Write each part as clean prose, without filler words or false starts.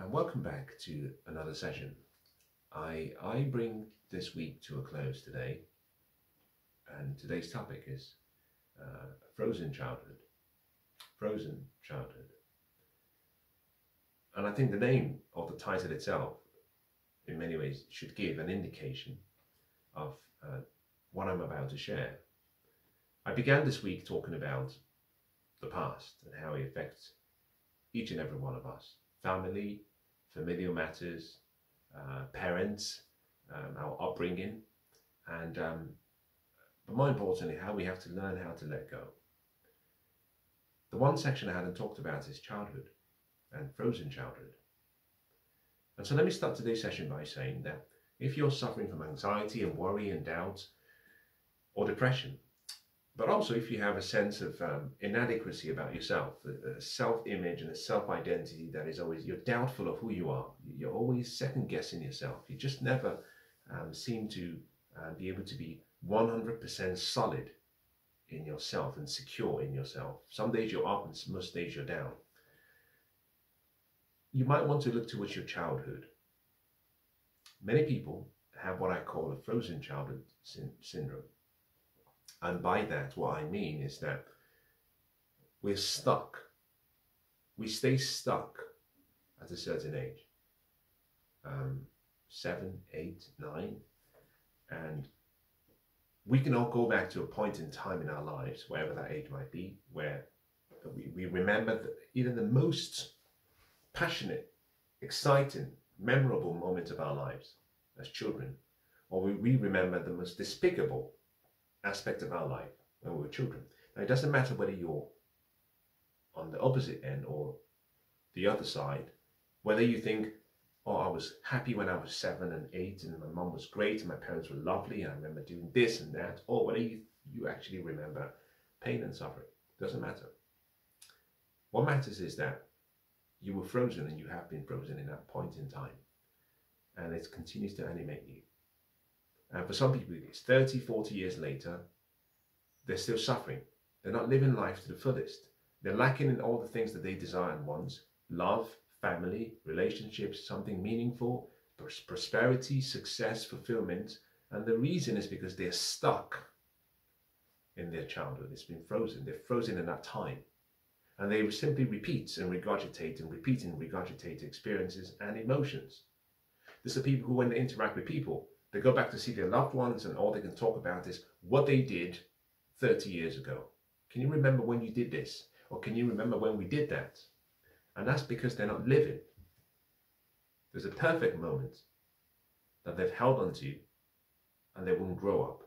And welcome back to another session. I bring this week to a close today, and today's topic is frozen childhood. Frozen childhood. And I think the name of the title itself, in many ways, should give an indication of what I'm about to share. I began this week talking about the past and how it affects each and every one of us. Family, familial matters, parents, our upbringing, and but more importantly, how we have to learn how to let go. The one section I hadn't talked about is childhood and frozen childhood. And so let me start today's session by saying that if you're suffering from anxiety and worry and doubt or depression, but also if you have a sense of inadequacy about yourself, a self-image and a self-identity that is always, you're doubtful of who you are, you're always second-guessing yourself, you just never seem to be able to be 100% solid in yourself and secure in yourself. Some days you're up and most days you're down. You might want to look towards your childhood. Many people have what I call a frozen childhood syndrome. And by that, what I mean is that we're stuck. We stay stuck at a certain age. 7, 8, 9. And we can all go back to a point in time in our lives, wherever that age might be, where we remember either the most passionate, exciting, memorable moment of our lives as children, or we remember the most despicable aspect of our life when we were children. Now, it doesn't matter whether you're on the opposite end or the other side, whether you think, oh, I was happy when I was 7 and 8 and my mum was great and my parents were lovely and I remember doing this and that, or whether you actually remember pain and suffering. It doesn't matter. What matters is that you were frozen and you have been frozen in that point in time, and it continues to animate you. And for some people, it's 30, 40 years later, they're still suffering. They're not living life to the fullest. They're lacking in all the things that they desire and want: love, family, relationships, something meaningful, prosperity, success, fulfillment. And the reason is because they're stuck in their childhood. It's been frozen. They're frozen in that time. And they simply repeat and regurgitate and repeat and regurgitate experiences and emotions. These are people who, when they interact with people, they go back to see their loved ones and all they can talk about is what they did 30 years ago. Can you remember when you did this? Or can you remember when we did that? And that's because they're not living. There's a perfect moment that they've held onto and they won't grow up.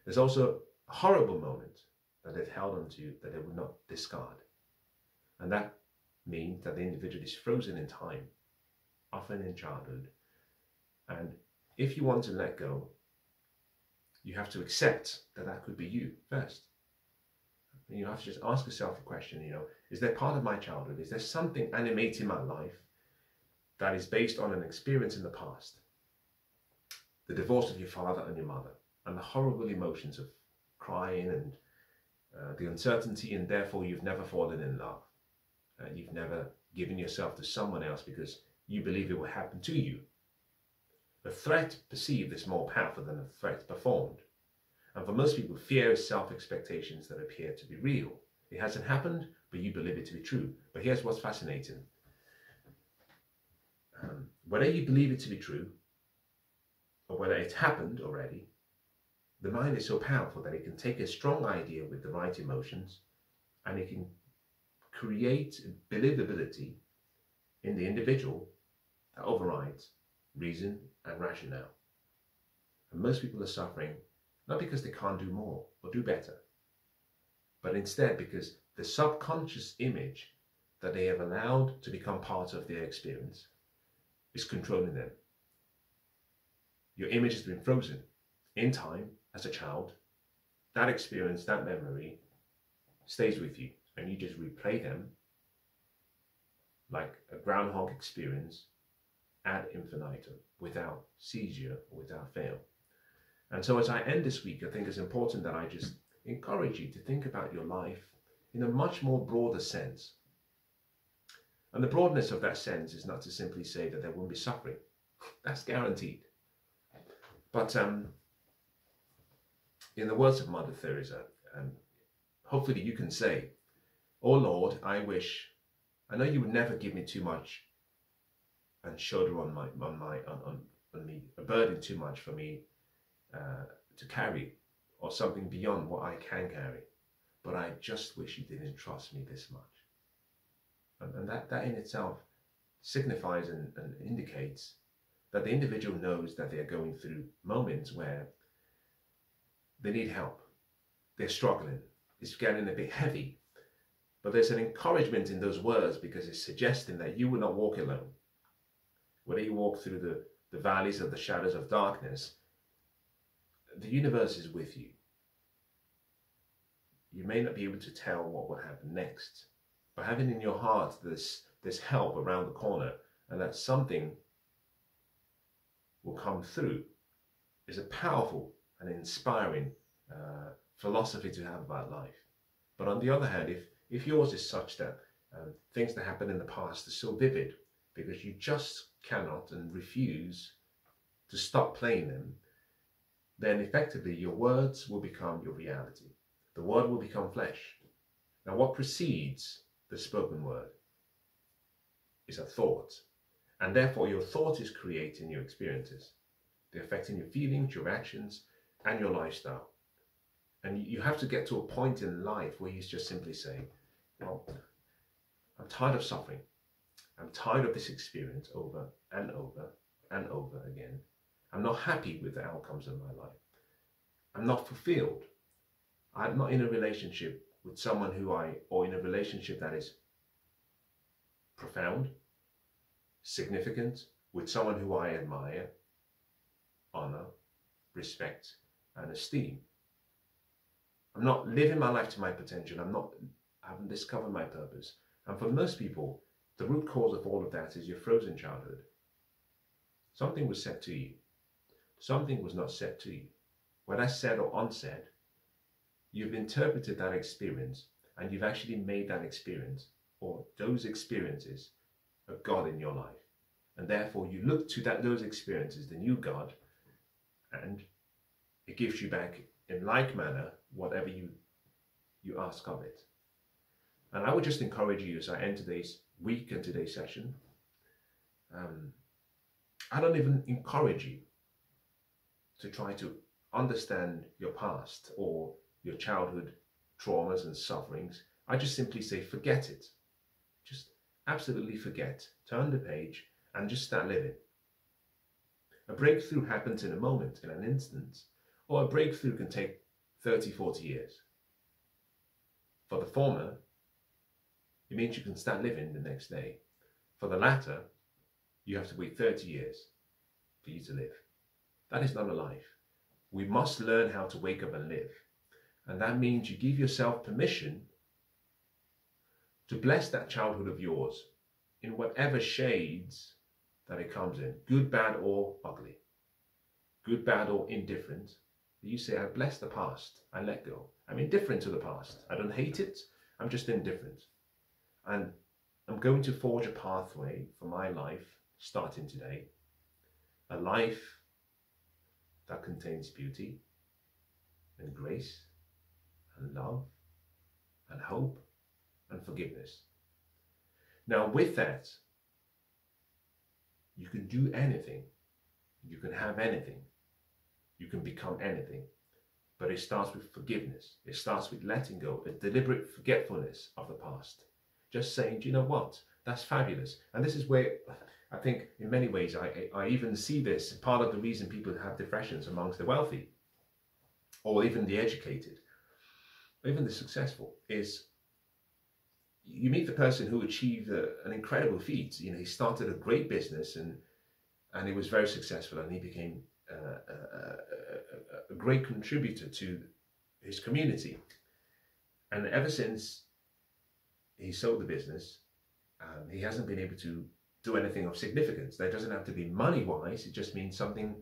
There's also a horrible moment that they've held onto that they will not discard. And that means that the individual is frozen in time, often in childhood. And if you want to let go, you have to accept that that could be you first. And you have to just ask yourself a question, is there part of my childhood? Is there something animating my life that is based on an experience in the past? The divorce of your father and your mother, and the horrible emotions of crying and the uncertainty, and therefore you've never fallen in love. You've never given yourself to someone else because you believe it will happen to you. The threat perceived is more powerful than the threat performed. And for most people, fear is self-expectations that appear to be real. It hasn't happened, but you believe it to be true. But here's what's fascinating. Whether you believe it to be true, or whether it's happened already, the mind is so powerful that it can take a strong idea with the right emotions and it can create believability in the individual that overrides reason and rationale. And most people are suffering not because they can't do more or do better, but instead because the subconscious image that they have allowed to become part of their experience is controlling them. Your image has been frozen in time as a child. That experience, that memory stays with you, and you just replay them like a groundhog experience ad infinitum, without seizure or without fail. And so as I end this week, I think it's important that I just encourage you to think about your life in a much more broader sense. And the broadness of that sense is not to simply say that there won't be suffering. That's guaranteed. But in the words of Mother Teresa, hopefully you can say, "Oh Lord, I know you would never give me too much and shoulder on me, a burden too much for me to carry, or something beyond what I can carry. But I just wish you didn't trust me this much." And that in itself signifies and indicates that the individual knows that they're going through moments where they need help. They're struggling. It's getting a bit heavy. But there's an encouragement in those words because it's suggesting that you will not walk alone. Whether you walk through the valleys of the shadows of darkness, the universe is with you. You may not be able to tell what will happen next, but having in your heart this help around the corner and that something will come through is a powerful and inspiring philosophy to have about life. But on the other hand, if yours is such that things that happened in the past are so vivid because you just cannot and refuse to stop playing them, then effectively your words will become your reality. The word will become flesh. Now what precedes the spoken word is a thought. And therefore your thought is creating your experiences. They're affecting your feelings, your actions, and your lifestyle. And you have to get to a point in life where you just simply say, well, I'm tired of suffering. I'm tired of this experience over and over and over again. I'm not happy with the outcomes of my life. I'm not fulfilled. I'm not in a relationship with someone or in a relationship that is profound, significant, with someone who I admire, honor, respect, and esteem. I'm not living my life to my potential. I haven't discovered my purpose. And for most people, the root cause of all of that is your frozen childhood. Something was said to you. Something was not said to you. Whether said or unsaid, you've interpreted that experience and you've actually made that experience or those experiences a God in your life. And therefore you look to those experiences, the new God, and it gives you back in like manner whatever you ask of it. And I would just encourage you as I end today's week and today's session, I don't even encourage you to try to understand your past or your childhood traumas and sufferings. I just simply say, forget it. Just absolutely forget. Turn the page and just start living. A breakthrough happens in a moment, in an instant, or a breakthrough can take 30, 40 years. For the former, it means you can start living the next day. For the latter, you have to wait 30 years for you to live. That is not a life. We must learn how to wake up and live. And that means you give yourself permission to bless that childhood of yours in whatever shades that it comes in, good, bad, or ugly, good, bad, or indifferent. You say, I bless the past, I let go. I'm indifferent to the past. I don't hate it, I'm just indifferent. And I'm going to forge a pathway for my life, starting today, a life that contains beauty and grace and love and hope and forgiveness. Now with that, you can do anything, you can have anything, you can become anything, but it starts with forgiveness. It starts with letting go, a deliberate forgetfulness of the past. Just saying, do you know what? That's fabulous. And this is where I think in many ways I even see this part of the reason people have depressions amongst the wealthy or even the educated, or even the successful, is you meet the person who achieved an incredible feat. You know, he started a great business and he was very successful and he became a great contributor to his community. And ever since he sold the business, he hasn't been able to do anything of significance. That doesn't have to be money-wise, it just means something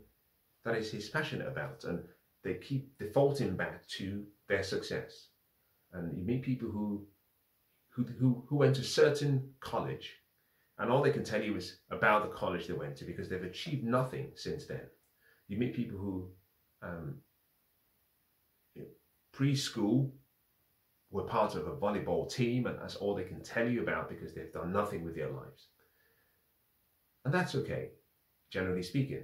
that is he's passionate about, and they keep defaulting back to their success. And you meet people who went to certain college And all they can tell you is about the college they went to, because they've achieved nothing since then. You meet people who preschool were part of a volleyball team, and that's all they can tell you about because they've done nothing with their lives. And that's okay, generally speaking.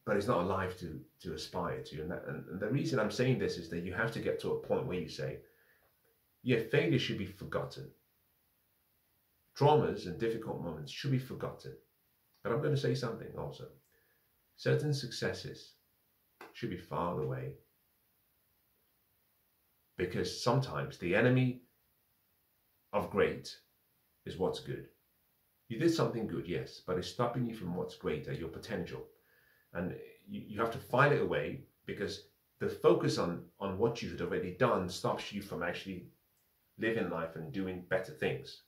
But it's not a life to aspire to. And the reason I'm saying this is that you have to get to a point where you say, yeah, failure should be forgotten. Traumas and difficult moments should be forgotten. But I'm going to say something also. Certain successes should be filed away, because sometimes the enemy of great is what's good. You did something good, yes, but it's stopping you from what's greater, your potential. And you have to file it away, because the focus on what you had already done stops you from actually living life and doing better things.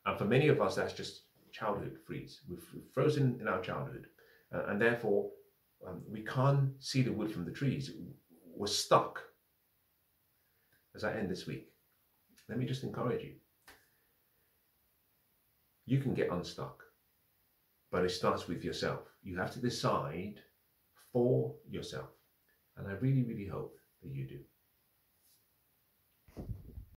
And for many of us, that's just childhood freeze. We've frozen in our childhood. And therefore, we can't see the wood from the trees. We're stuck. As I end this week, let me just encourage you. You can get unstuck, but it starts with yourself. You have to decide for yourself. And I really, really hope that you do.